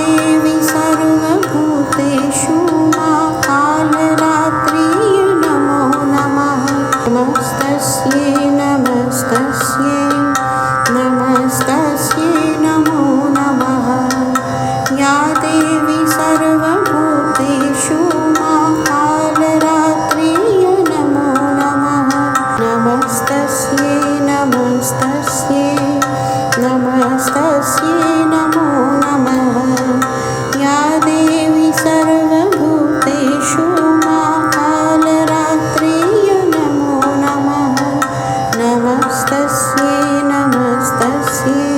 देवी सर्वभूतेषु मा कालरात्रिय नमो नमः। नमस्तस्यै नमस्तस्यै नमस्तस्यै नमो नमः। या देवी सर्वभूतेषु मा कालरात्रिय नमो नमः। नमस्तस्यै नमस्तस्यै नमस्तस्यै नमो नमः। या देवी सर्वभूतेषु मा कालरात्रिय नमो नमः। नमस्तस्यै नमस्तस्यै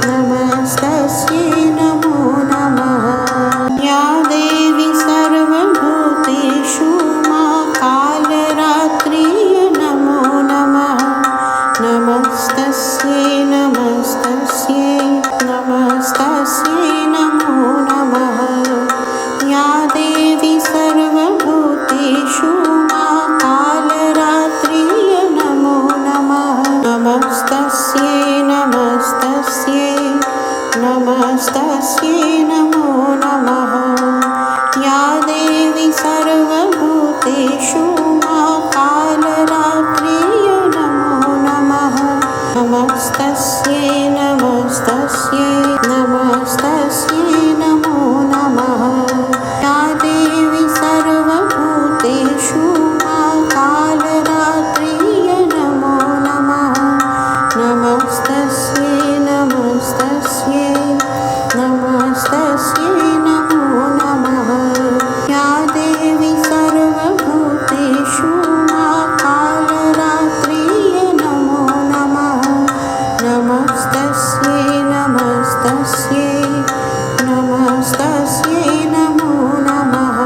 नमस्तस्यै नमो नमः। या देवी सर्वभूतेषु मा कालरात्रिय नमो नमः। नमस्तस्यै नमस्तस्यै नमस्तस्यै नमो नमः। या देवी सर्वभूतेषु मा कालरात्रिय नमो नमः। नमस्तस्यै नमस्तस्यै नमस्तस्यै नमो नमः। या देवी सर्वभूतेषु मा कालरात्रिय नमो नमः। नमस्तस्यै नमस्तस्यै नमस्तस्यै नमो नमः। या देवी सर्वभूतेषु मा कालरात्रिय नमो नमः। नमस्तस्यै नमस्तस्यै नमस्तस्यै नमो नमः। या देवी सर्वभूतेषु मा कालरात्रिय नमो नमः। नमस्तस्यै नमस्तस्यै नमस्तस्यै नमो नमः।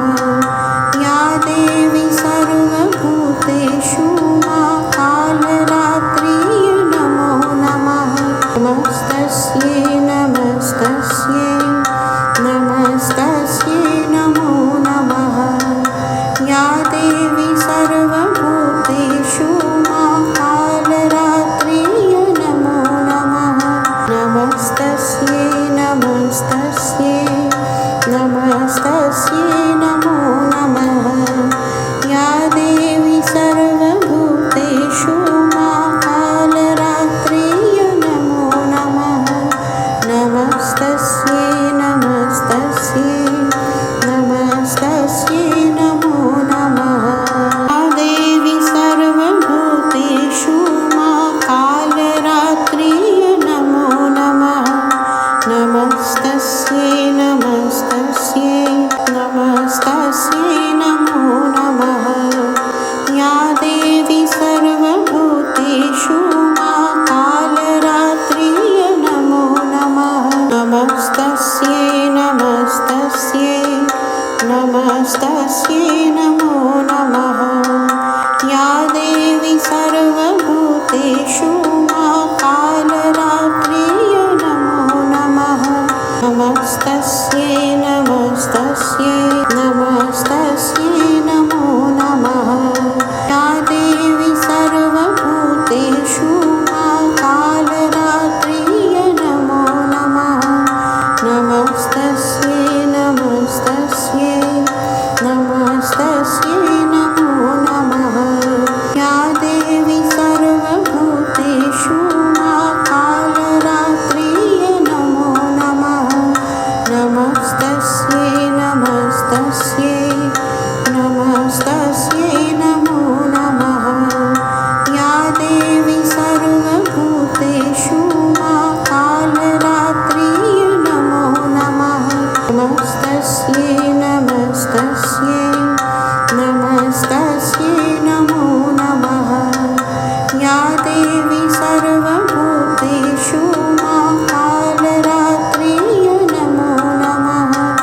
या देवी सर्वभूतेषु मा कालरात्रिय नमो नमः। नमस्तस्यै नमस्तस्यै नमस्तस्यै नमो नमः। या देवी सर्वभूतेषु मा कालरात्रिय नमो नमः। नमस्तस्यै नमस्तस्यै नमस्तस्यै नमो नमः। या देवी सर्वभूतेषु मा कालरात्रिय नमो नमः। नमस्तस्यै नमस्तस्यै नमस्तस्यै नमो नमः। या देवी सर्वभूतेषु मा कालरात्रिय नमो नमः। नमस्तस्यै नमस्तस्यै नमस्तस्यै नमो नमः। या देवी सर्वभूतेषु मा कालरात्रिय नमो नमः। नमस्तस्यै नमस्तस्यै नमस्तस्यै नमो नमः। या देवी सर्वभूतेषु मा कालरात्रिय नमो नमः। नमस्तस्यै नमस्तस्यै नमस्तस्यै नमो नमः। या देवी सर्वभूतेषु मा कालरात्रिय नमो नमः। नमस्तस्यै नमस्तस्यै नमस्तस्यै नमो नमः। या देवी सर्वभूतेषु मा कालरात्रिय नमो नमः। नमस्तस्यै नमस्तस्यै नमस्तस्यै नमो नमः। या देवी सर्वभूतेषु मा कालरात्रिय नमो नमः। नमस्तस्यै नमस्तस्यै नमस्तस्यै नमो नमः। या देवी सर्वभूतेषु मा कालरात्रिय नमो नमः।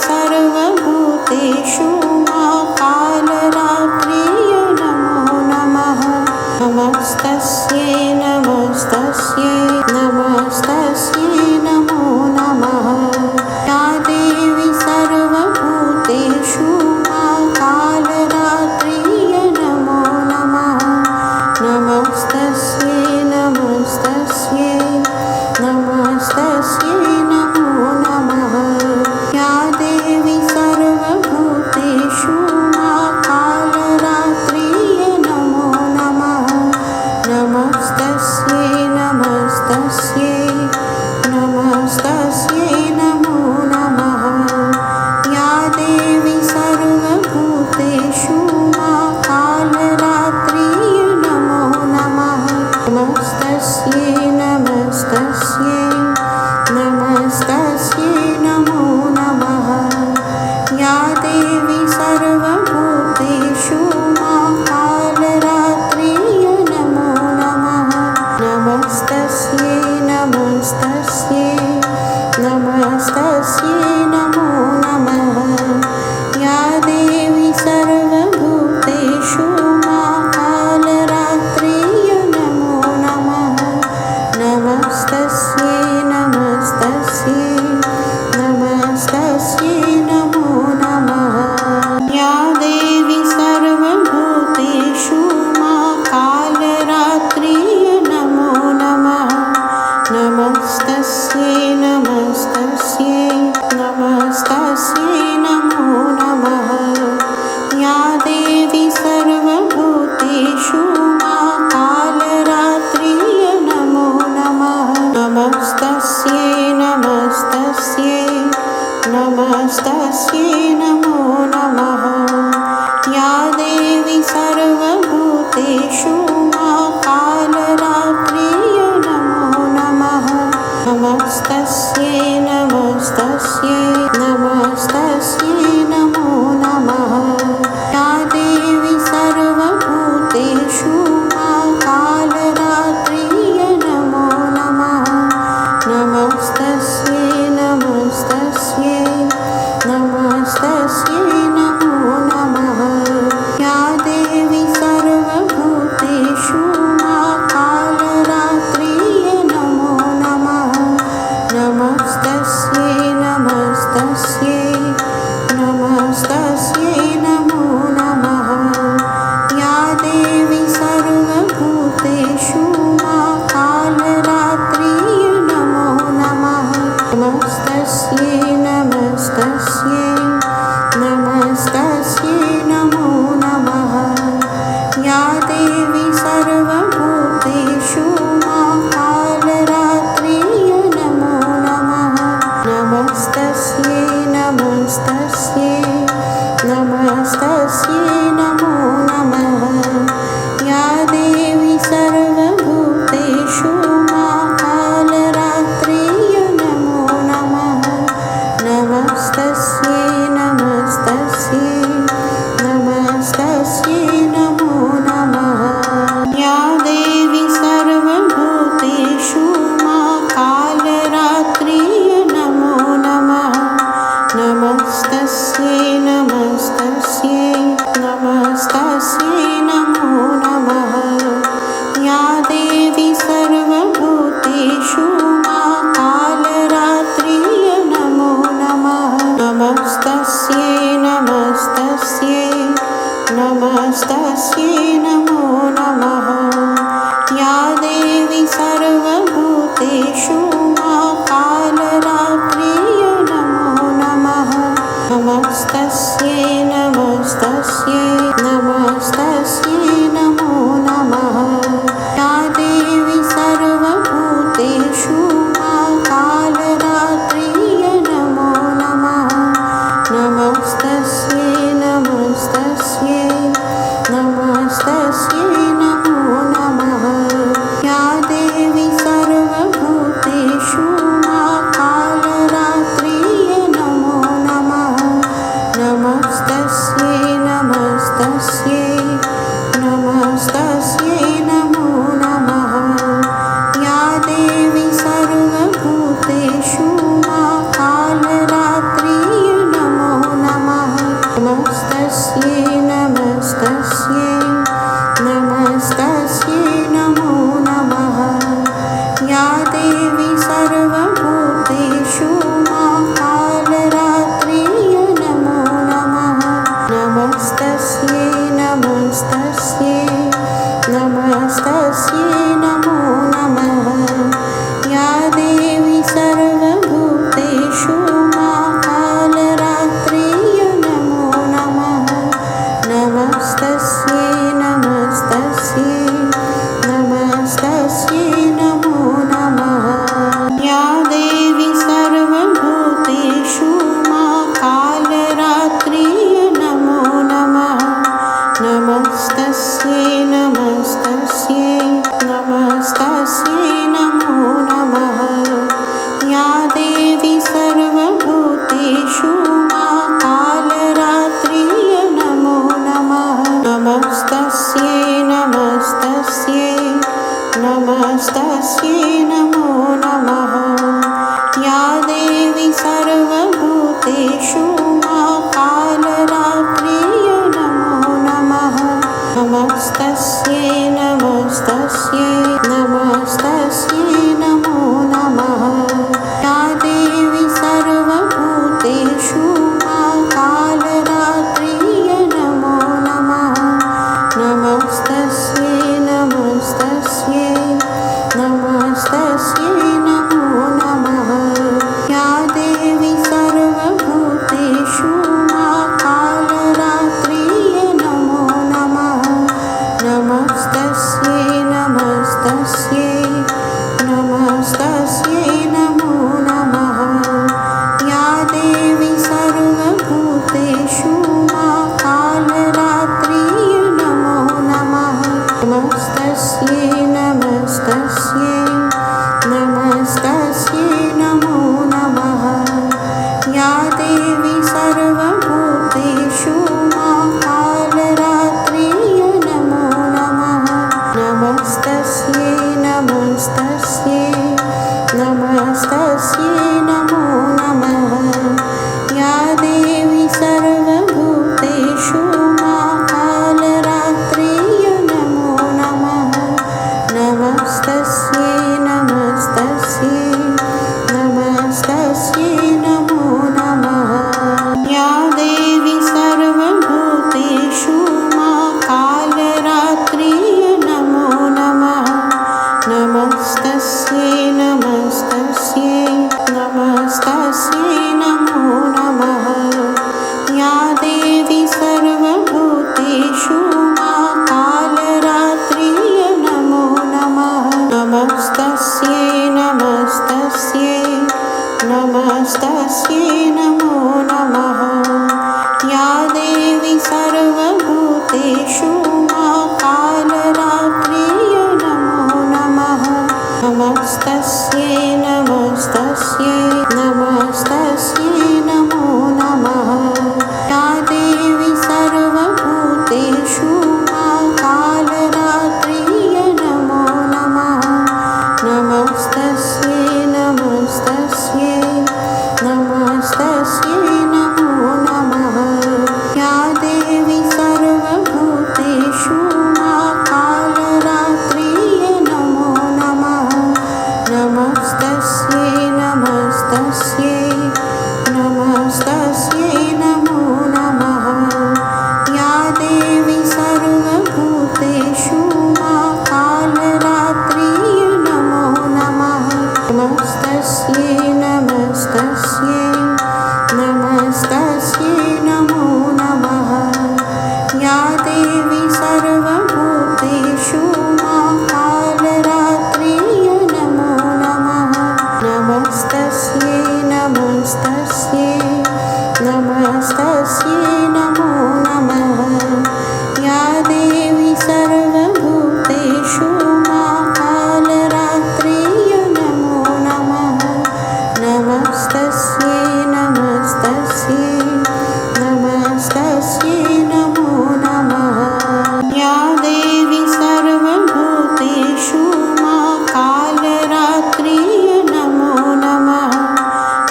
सर्वभूतेषु मा कालरात्रिय नमो नमः। नमस्तस्यै नमस्तस्यै नमस्तस्यै नमो नमः। या देवी सर्वभूतेषु मा कालरात्रिय नमो नमः। नमस्तस्यै नमस्तस्यै नमस्तस्यै नमो नमः। या देवी सर्वभूतेषु मा कालरात्रिय नमो नमः। नमस्तस्यै नमस्तस्यै नमस्तस्यै नमो नमः। या देवी सर्वभूतेषु मा कालरात्रिय नमो नमः। नमस्तस्यै नमस्तस्यै नमस्तस्यै नमो नमः। या देवी सर्वभूतेषु मा कालरात्रिय नमो नमः। नमस्तस्यै नमस्तस्यै नमस्तस्यै नमो नमः। या देवी सर्वभूतेषु मा कालरात्रिय नमो नमः। नमस्तस्यै नमस्तस्यै नमस्तस्यै नमो नमः। या देवी सर्वभूतेषु मा कालरात्रिय नमो नमः। नमस्तस्यै नमस्तस्यै नमस्तस्यै नमो नमः। या देवी सर्वभूतेषु मा कालरात्रिय नमो नमः। नमस्तस्यै नमस्तस्यै नमस्तस्यै नमो नमः। या देवी सर्वभूतेषु मा कालरात्रिय नमो नमः। नमस्तस्यै नमस्तस्यै नमस्तस्यै नमो नमः। या देवी सर्वभूतेषु मा कालरात्रिय नमो नमः। नमस्तस्यै नमस्तस्यै नमस्तस्यै नमो नमः। या देवी सर्वभूतेषु मा कालरात्रिय नमो नमः। नमस्तस्यै नमस्तस्यै नमस्तस्यै नमो नमः। या देवी सर्वभूतेषु मा कालरात्रिय नमो नमः। नमस्तस्यै नमस्तस्यै नमस्तस्यै नमो नमः। या देवी सर्वभूतेषु मा कालरात्रिय नमो नमः। नमस्तस्यै नमस्तस्यै नमस्तस्यै नमो नमः। या देवी सर्वभूतेषु मा कालरात्रिय नमो नमः। नमस्तस्यै नमस्तस्यै नमस्तस्यै नमो नमः। या देवी सर्वभूतेषु मा कालरात्रिय नमो नमः। नमस्तस्यै नमस्तस्यै नमस्तस्यै नमो नमः। या देवी सर्वभूतेषु मा कालरात्रिय नमो नमः। नमस्तस्यै नमस्तस्यै नमस्तस्यै नमो नमः। या देवी सर्वभूतेषु मा कालरात्रिय नमो नमः। नमस्तस्यै नमस्तस्यै नमस्तस्यै नमो नमः। या देवी सर्वभूतेषु मा कालरात्रिय नमो नमः। नमस्तस्यै नमस्तस्यै नमस्तस्यै नमो नमः। या देवी सर्वभूतेषु मा कालरात्रिय नमो नमः। नमस्तस्यै देवी सर्वभूतेषु मा कालरात्रिय नमो नमः नमस्तस्यै नमस्तस्यै नमस्तस्यै नमो नमः या देवी सर्वभूतेषु मा कालरात्रिय नमो नमः नमस्तस्यै नमस्तस्यै नमस्तस्यै नमो नमः या देवी सर्वभूतेषु मा कालरात्रिय नमो नमः नमस्तस्यै नमस्तस्यै नमस्तस्यै नमो नमः या देवी सर्वभूतेषु मा कालरात्रिय नमो नमः नमस्तस्यै नमस्तस्यै नमस्तस्यै नमो नमः या देवी सर्वभूतेषु मा कालरात्रिय नमो नमः नमस्तस्यै नमस्तस्यै नमस्तस्यै नमो नमः या देवी सर्वभूतेषु मा कालरात्रिय नमो नमः नमस्तस्यै नमस्तस्यै नमस्तस्यै नमो नमः या देवी सर्वभूतेषु मा कालरात्रिय नमो नमः नमस्तस्यै नमस्तस्यै नमस्तस्यै नमो नमः या देवी सर्वभूतेषु मा कालरात्रिय नमो नमः नमस्तस्यै नमस्तस्यै नमस्तस्यै नमो नमः या देवी सर्वभूतेषु मा कालरात्रिय नमो नमः नमस्तस्यै नमस्तस्यै नमस्तस्यै नमो नमः या देवी सर्वभूतेषु मा कालरात्रिय नमो नमः नमस्तस्यै नमस्तस्यै नमस्तस्यै नमो नमः या देवी सर्वभूतेषु मा कालरात्रिय नमो नमः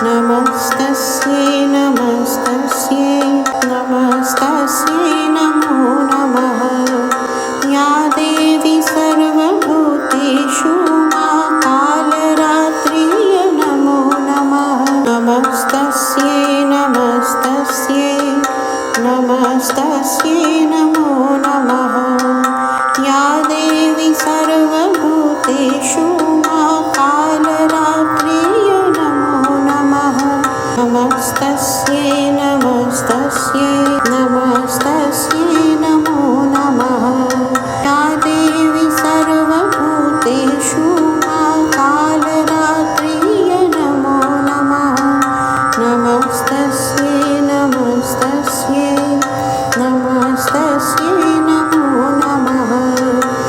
नमस्तस्यै नमस्तस्यै नमस्तस्यै नमो नमः या देवी सर्वभूतेषु मा कालरात्रिय नमो नमः नमस्तस्यै नमस्तस्यै नमस्तस्यै नमो नमः या देवी सर्वभूतेषु मा कालरात्रिय नमो नमः नमस्तस्यै नमस्तस्यै नमस्तस्यै नमो नमः या देवी सर्वभूतेषु मा कालरात्रिय नमो नमः नमस्तस्यै नमस्तस्यै नमस्तस्यै नमो नमः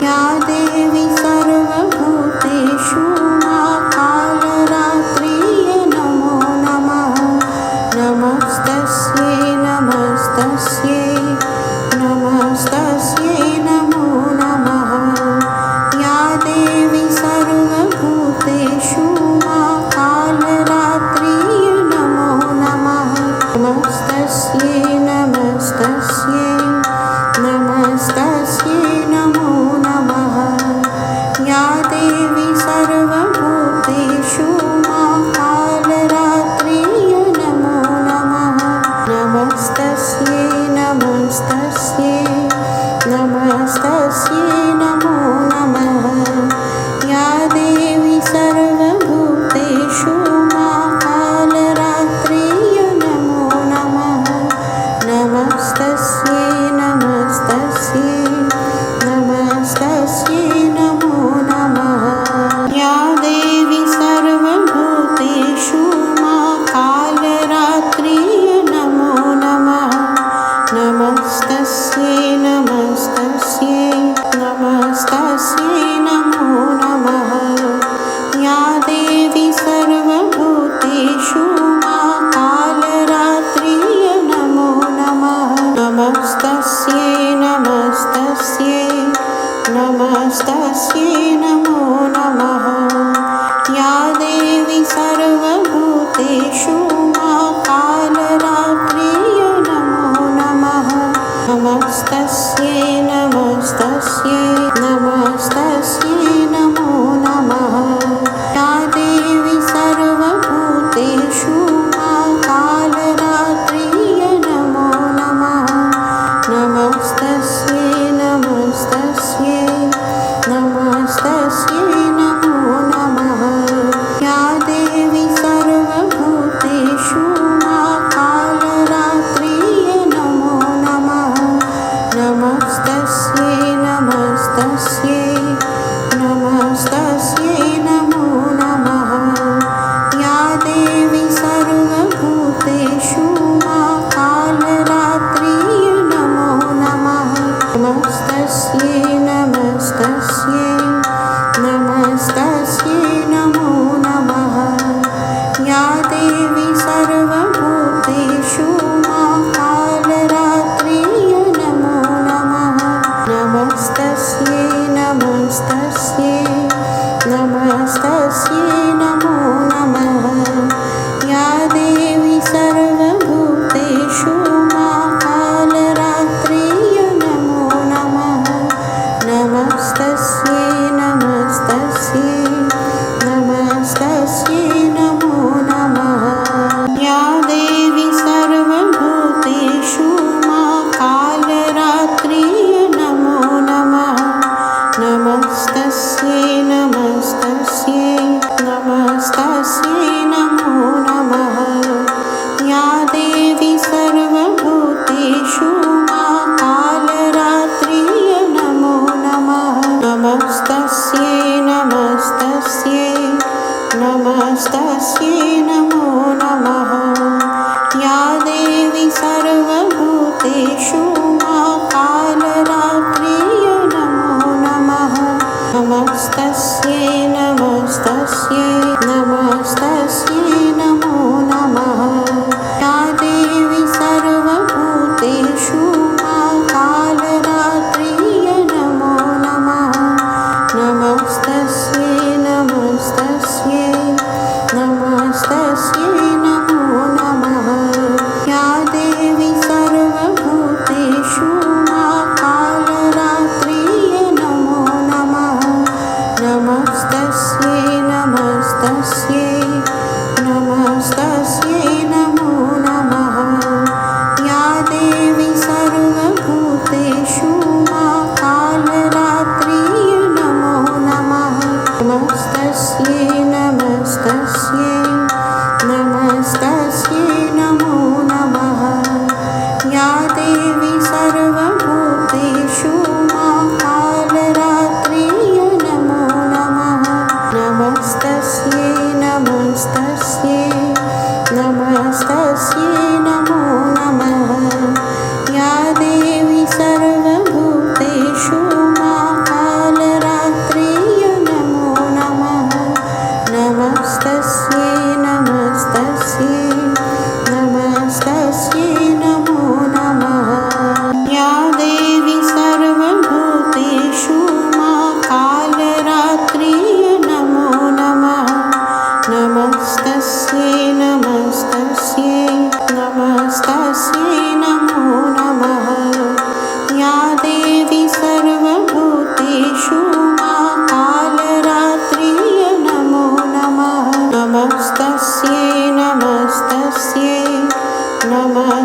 या देवी सर्वभूतेषु मा कालरात्रिय नमो नमः नमस्तस्यै नमस्तस्यै नमस्तस्यै नमो नमः या देवी सर्वभूतेषु मा कालरात्रिय नमो नमः नमस्तस्यै नमस्तस्यै नमस्तस्यै नमो नमः या देवी सर्वभूतेषु मा कालरात्रिय नमो नमः नमस्तस्यै नमस्तस्यै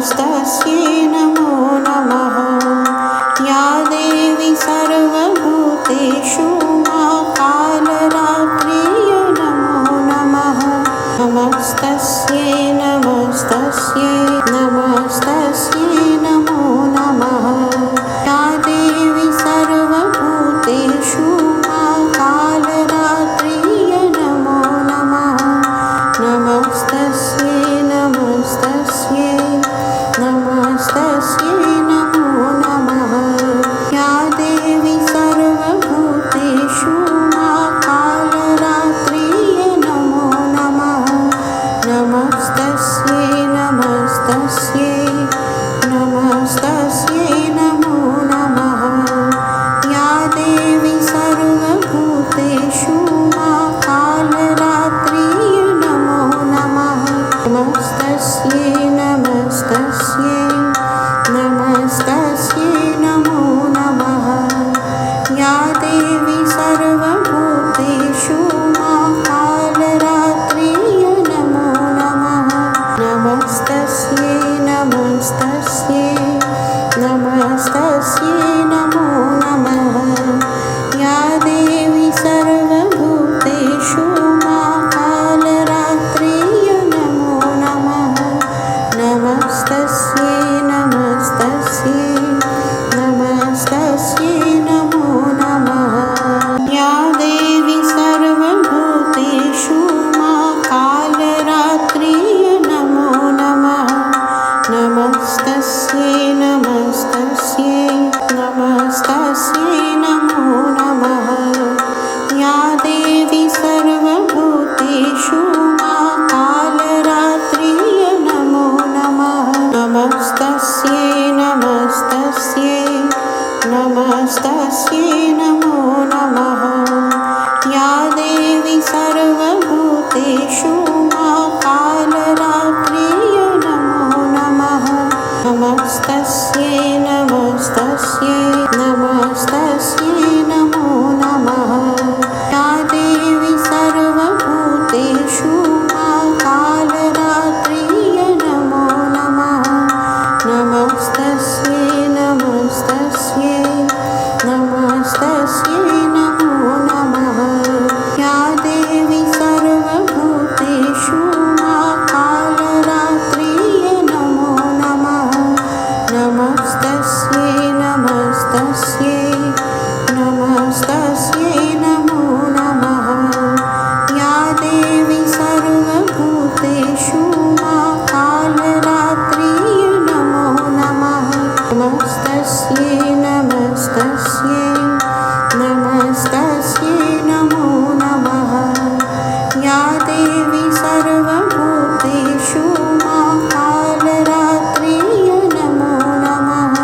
नमस्तस्यै नमो नमः। या देवी सर्वभूतेषु मा कालरात्रिय नमो नमः। नमस्तस्यै नमस्तस्यै नमस्तस्यै नमो नमः। या देवी सर्वभूतेषु मा कालरात्रिय नमो नमः। नमस्तस्यै नमस्तस्यै नमस्तस्यै नमो नमः। या देवी सर्वभूतेषु मा कालरात्रिय नमो नमः। नमस्तस्यै नमस्तस्यै नमस्तस्यै नमो नमः। या देवी सर्वभूतेषु मा कालरात्रिय नमो नमः। नमस्तस्यै नमस्तस्यै नमस्तस्यै नमो नमः। या देवी सर्वभूतेषु मा कालरात्रिय नमो नमः। नमस्तस्यै नमस्तस्यै नमस्तस्यै नमो नमः। या देवी सर्वभूतेषु मा कालरात्रिय नमो नमः। नमस्तस्यै नमस्तस्यै नमस्तस्यै नमो नमः। या देवी सर्वभूतेषु मा कालरात्रिय नमो नमः। नमस्तस्यै नमस्तस्यै नमस्तस्यै नमो नमः। या देवी सर्वभूतेषु मा कालरात्रिय नमो नमः। नमस्तस्यै नमस्तस्यै नमस्तस्यै नमो नमः। या देवी सर्वभूतेषु मा कालरात्रिय नमो नमः। नमस्तस्यै नमस्तस्यै नमस्तस्यै नमो नमः। या देवी सर्वभूतेषु मा कालरात्रिय नमो नमः। नमस्तस्यै नमस्तस्यै नमस्तस्यै नमो नमः। या देवी सर्वभूतेषु मा कालरात्रिय नमो नमः। नमस्तस्यै नमस्तस्यै नमस्तस्यै नमो नमः। या देवी सर्वभूतेषु मा कालरात्रिय नमो नमः। नमस्तस्यै नमस्तस्यै नमस्तस्यै नमो नमः। या देवी सर्वभूतेषु मा कालरात्रिय नमो नमः।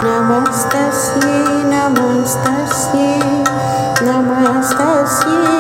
नमस्तस्यै नमस्तस्यै नमस्तस्यै